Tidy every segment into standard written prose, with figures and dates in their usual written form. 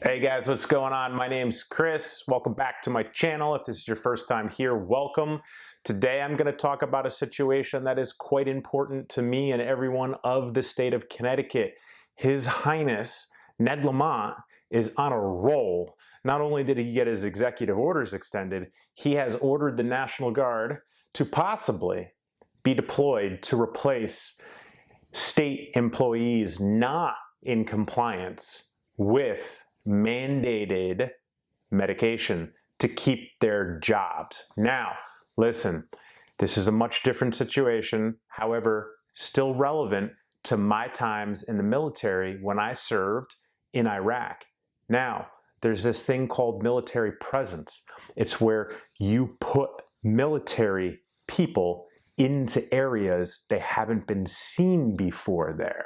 Hey guys, what's going on? My name's Chris. Welcome back to my channel. If this is your first time here, welcome. Today I'm going to talk about a situation that is quite important to me and everyone of the state of Connecticut. His Highness Ned Lamont is on a roll. Not only did he get his executive orders extended, he has ordered the National Guard to possibly be deployed to replace state employees not in compliance with mandated medication to keep their jobs. Now, listen, this is a much different situation, however, still relevant to my times in the military when I served in Iraq. Now, there's this thing called military presence. It's where you put military people into areas they haven't been seen before there.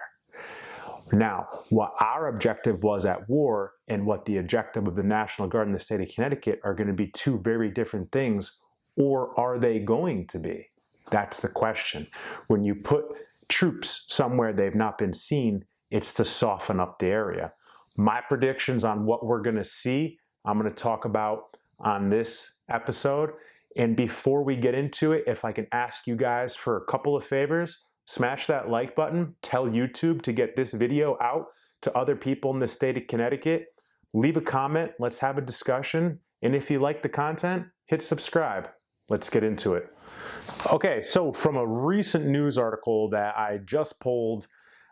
Now, what our objective was at war and what the objective of the National Guard in the state of Connecticut are going to be two very different things, or are they going to be? That's the question. When you put troops somewhere they've not been seen, it's to soften up the area. My predictions on what we're going to see, I'm going to talk about on this episode. And before we get into it, if I can ask you guys for a couple of favors, smash that like button, tell YouTube to get this video out to other people in the state of Connecticut, leave a comment, let's have a discussion, and if you like the content, hit subscribe. Let's get into it. Okay, so from a recent news article that I just pulled,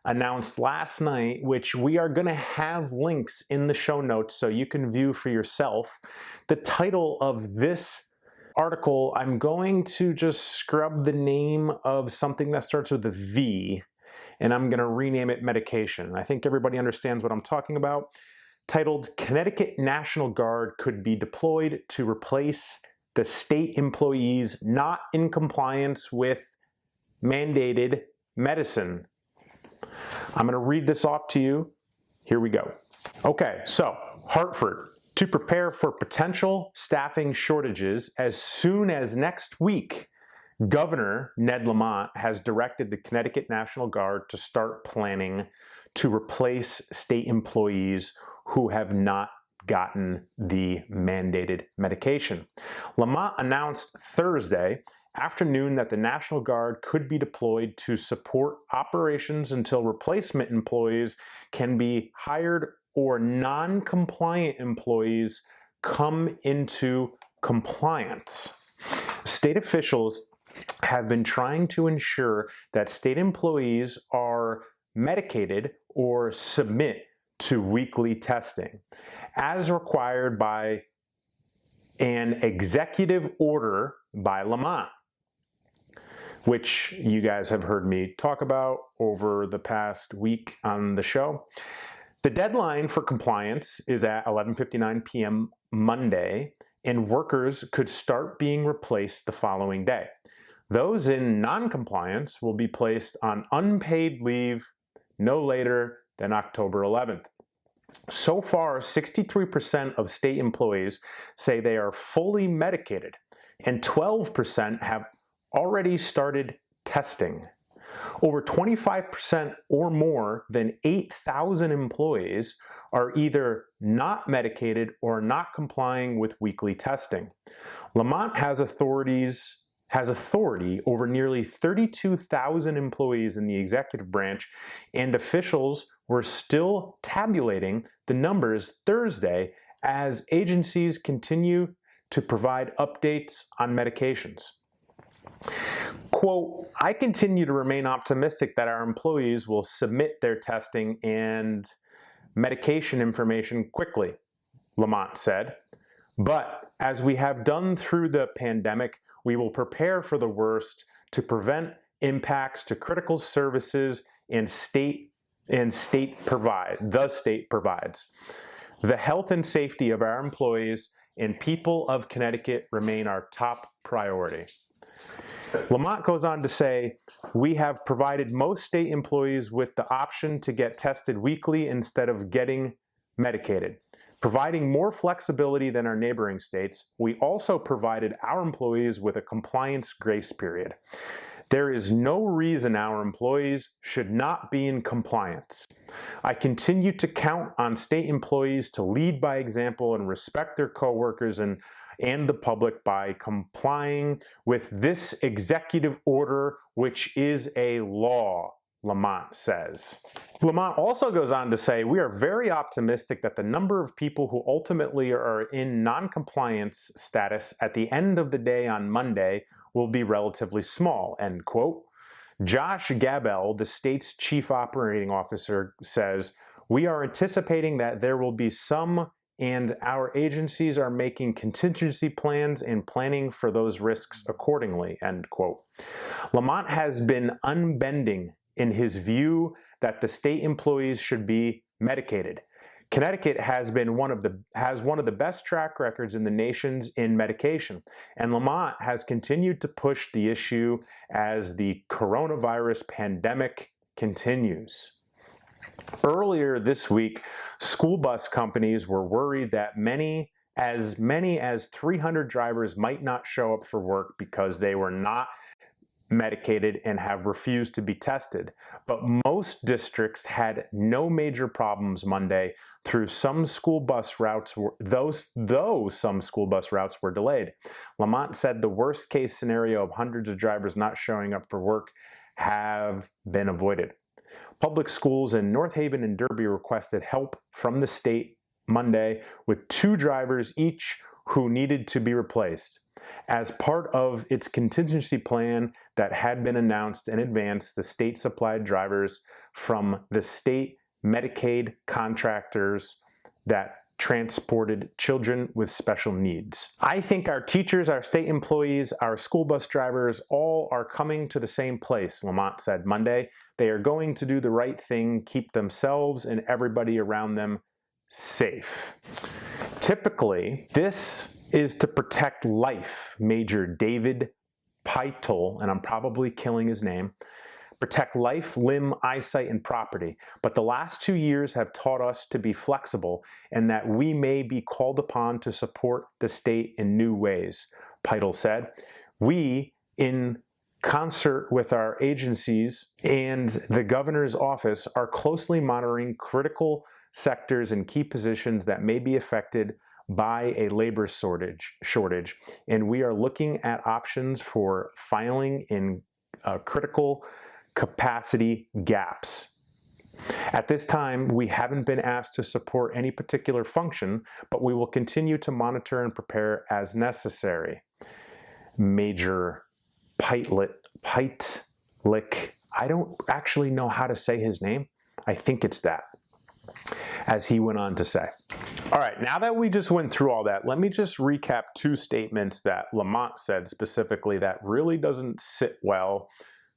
announced last night, which we are going to have links in the show notes so you can view for yourself. The title of this article, I'm going to just scrub the name of something that starts with a V, and I'm going to rename it medication. I think everybody understands what I'm talking about. Titled, Connecticut National Guard could be deployed to replace the state employees not in compliance with mandated medicine. I'm going to read this off to you. Here we go. Okay, so Hartford. To prepare for potential staffing shortages as soon as next week, Governor Ned Lamont has directed the Connecticut National Guard to start planning to replace state employees who have not gotten the mandated medication. Lamont announced Thursday afternoon that the National Guard could be deployed to support operations until replacement employees can be hired or non-compliant employees come into compliance. State officials have been trying to ensure that state employees are medicated or submit to weekly testing, as required by an executive order by Lamont, which you guys have heard me talk about over the past week on the show. The deadline for compliance is at 11:59 p.m. Monday, and workers could start being replaced the following day. Those in non-compliance will be placed on unpaid leave no later than October 11th. So far, 63% of state employees say they are fully medicated, and 12% have already started testing. Over 25% or more than 8,000 employees are either not medicated or not complying with weekly testing. Lamont has authority over nearly 32,000 employees in the executive branch, and officials were still tabulating the numbers Thursday as agencies continue to provide updates on medications. Quote, I continue to remain optimistic that our employees will submit their testing and medication information quickly, Lamont said. But as we have done through the pandemic, we will prepare for the worst to prevent impacts to critical services the state provides. The health and safety of our employees and people of Connecticut remain our top priority. Lamont goes on to say, we have provided most state employees with the option to get tested weekly instead of getting medicated. Providing more flexibility than our neighboring states, we also provided our employees with a compliance grace period. There is no reason our employees should not be in compliance. I continue to count on state employees to lead by example and respect their coworkers and the public by complying with this executive order, which is a law, Lamont says. Lamont also goes on to say, we are very optimistic that the number of people who ultimately are in non-compliance status at the end of the day on Monday will be relatively small, end quote. Josh Gabel, the state's chief operating officer, says, we are anticipating that there will be some, and our agencies are making contingency plans and planning for those risks accordingly, end quote. Lamont has been unbending in his view that the state employees should be medicated. Connecticut has one of the best track records in the nations in medication, and Lamont has continued to push the issue as the coronavirus pandemic continues. Earlier this week, school bus companies were worried that as many as 300 drivers might not show up for work because they were not medicated and have refused to be tested. But most districts had no major problems Monday though some school bus routes were delayed. Lamont said the worst case scenario of hundreds of drivers not showing up for work have been avoided. Public schools in North Haven and Derby requested help from the state Monday with 2 drivers each who needed to be replaced. As part of its contingency plan that had been announced in advance, the state supplied drivers from the state Medicaid contractors that transported children with special needs. I think our teachers, our state employees, our school bus drivers all are coming to the same place, Lamont said Monday. They are going to do the right thing, keep themselves and everybody around them safe. Typically, this is to protect life, Major David Peitel, and I'm probably killing his name, protect life, limb, eyesight, and property. But the last 2 years have taught us to be flexible and that we may be called upon to support the state in new ways, Peitel said. We, in concert with our agencies and the governor's office, are closely monitoring critical sectors and key positions that may be affected by a labor shortage, and we are looking at options for filing in critical capacity gaps. At this time, we haven't been asked to support any particular function, but we will continue to monitor and prepare as necessary. Major Peitlich, I don't actually know how to say his name. I think it's that, as he went on to say. All right, now that we just went through all that, let me just recap 2 statements that Lamont said specifically that really doesn't sit well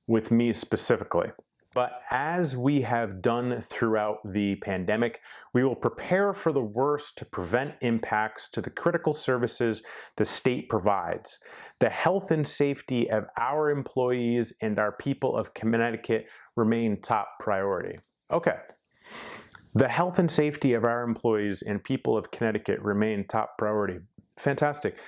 with me specifically. But as we have done throughout the pandemic, we will prepare for the worst to prevent impacts to the critical services the state provides. The health and safety of our employees and our people of Connecticut remain top priority. Okay. The health and safety of our employees and people of Connecticut remain top priority. Fantastic.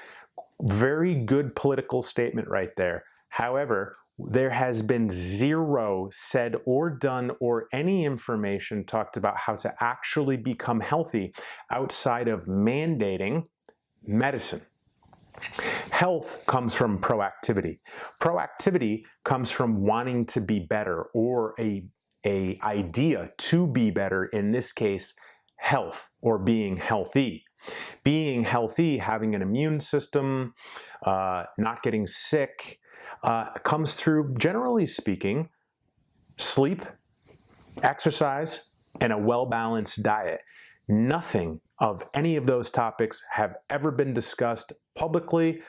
Very good political statement right there. However, there has been zero said or done or any information talked about how to actually become healthy outside of mandating medicine. Health comes from proactivity. Proactivity comes from wanting to be better or a idea to be better, in this case, health or being healthy. Being healthy, having an immune system, not getting sick, comes through, generally speaking, sleep, exercise, and a well-balanced diet. Nothing of any of those topics have ever been discussed publicly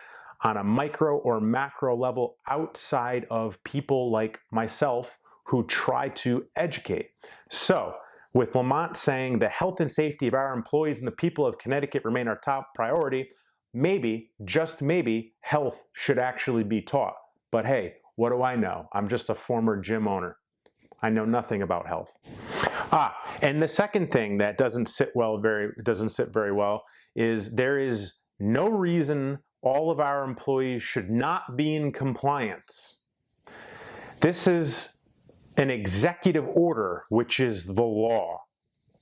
on a micro or macro level outside of people like myself who try to educate. So, with Lamont saying the health and safety of our employees and the people of Connecticut remain our top priority, maybe, just maybe, health should actually be taught. But hey, what do I know? I'm just a former gym owner. I know nothing about health. And the second thing that doesn't sit very well is there is no reason all of our employees should not be in compliance. This is an executive order, which is the law.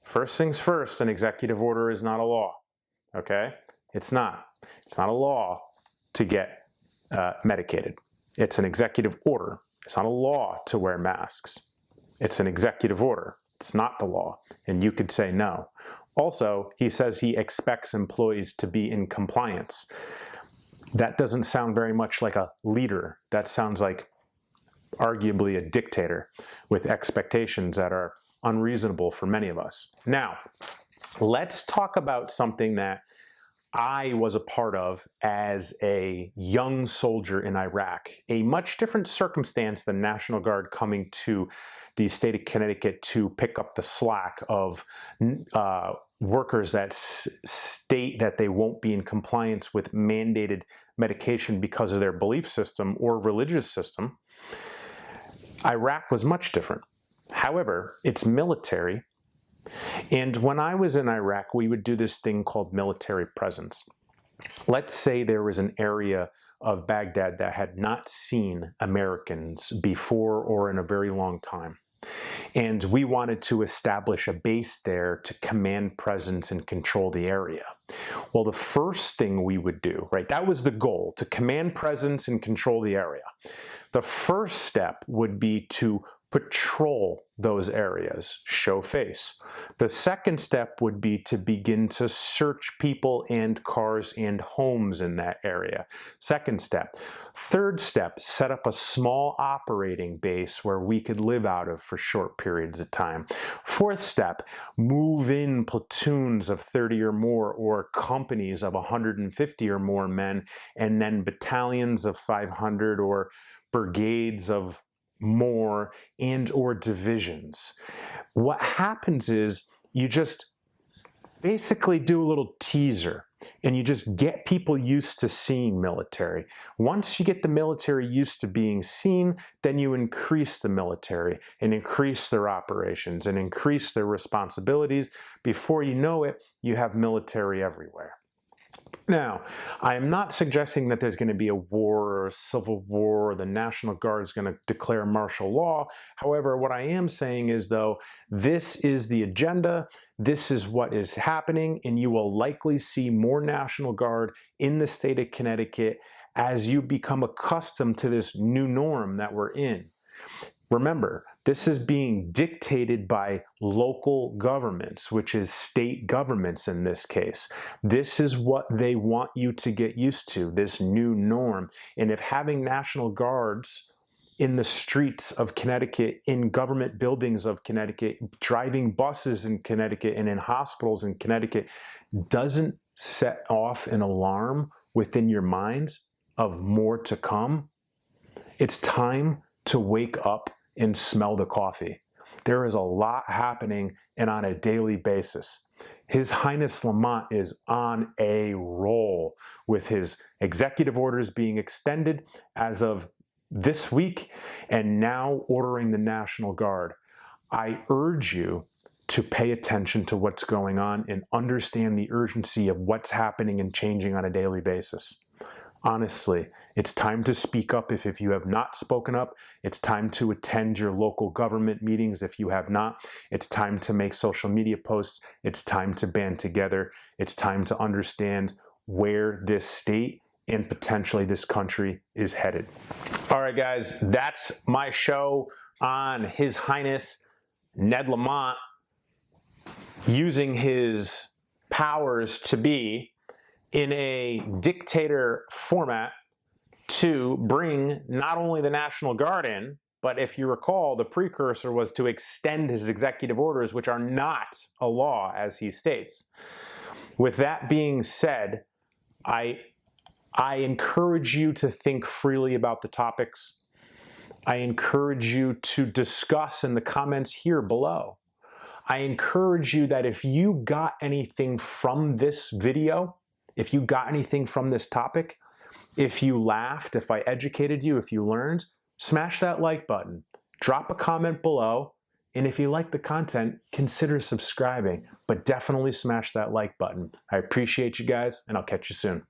First things first, an executive order is not a law, okay? It's not. It's not a law to get medicated. It's an executive order. It's not a law to wear masks. It's an executive order. It's not the law, and you could say no. Also, he says he expects employees to be in compliance. That doesn't sound very much like a leader. That sounds like arguably a dictator with expectations that are unreasonable for many of us. Now, let's talk about something that I was a part of as a young soldier in Iraq, a much different circumstance than National Guard coming to the state of Connecticut to pick up the slack of workers that state that they won't be in compliance with mandated medication because of their belief system or religious system. Iraq was much different. However, it's military. And when I was in Iraq, we would do this thing called military presence. Let's say there was an area of Baghdad that had not seen Americans before or in a very long time. And we wanted to establish a base there to command presence and control the area. Well, the first thing we would do, right, that was the goal, to command presence and control the area. The first step would be to patrol those areas, show face. The second step would be to begin to search people and cars and homes in that area. Second step. Third step, set up a small operating base where we could live out of for short periods of time. Fourth step, move in platoons of 30 or more or companies of 150 or more men, and then battalions of 500 or brigades of more and or divisions. What happens is you just basically do a little teaser and you just get people used to seeing military. Once you get the military used to being seen, then you increase the military and increase their operations and increase their responsibilities. Before you know it, you have military everywhere. Now, I am not suggesting that there's going to be a war or a civil war or the National Guard is going to declare martial law. However, what I am saying is, though, this is the agenda, this is what is happening, and you will likely see more National Guard in the state of Connecticut as you become accustomed to this new norm that we're in. Remember, this is being dictated by local governments, which is state governments in this case. This is what they want you to get used to, this new norm. And if having National Guards in the streets of Connecticut, in government buildings of Connecticut, driving buses in Connecticut and in hospitals in Connecticut doesn't set off an alarm within your minds of more to come, it's time to wake up and smell the coffee. There is a lot happening and on a daily basis. His Highness Lamont is on a roll with his executive orders being extended as of this week and now ordering the National Guard. I urge you to pay attention to what's going on and understand the urgency of what's happening and changing on a daily basis. Honestly, it's time to speak up if you have not spoken up. It's time to attend your local government meetings if you have not. It's time to make social media posts. It's time to band together. It's time to understand where this state and potentially this country is headed. All right, guys, that's my show on His Highness Ned Lamont using his powers to be in a dictator format to bring not only the National Guard in, but if you recall, the precursor was to extend his executive orders, which are not a law, as he states. With that being said, I encourage you to think freely about the topics. I encourage you to discuss in the comments here below. I encourage you that if you got anything from this video, if you got anything from this topic, if you laughed, if I educated you, if you learned, smash that like button, drop a comment below, and if you like the content, consider subscribing, but definitely smash that like button. I appreciate you guys, and I'll catch you soon.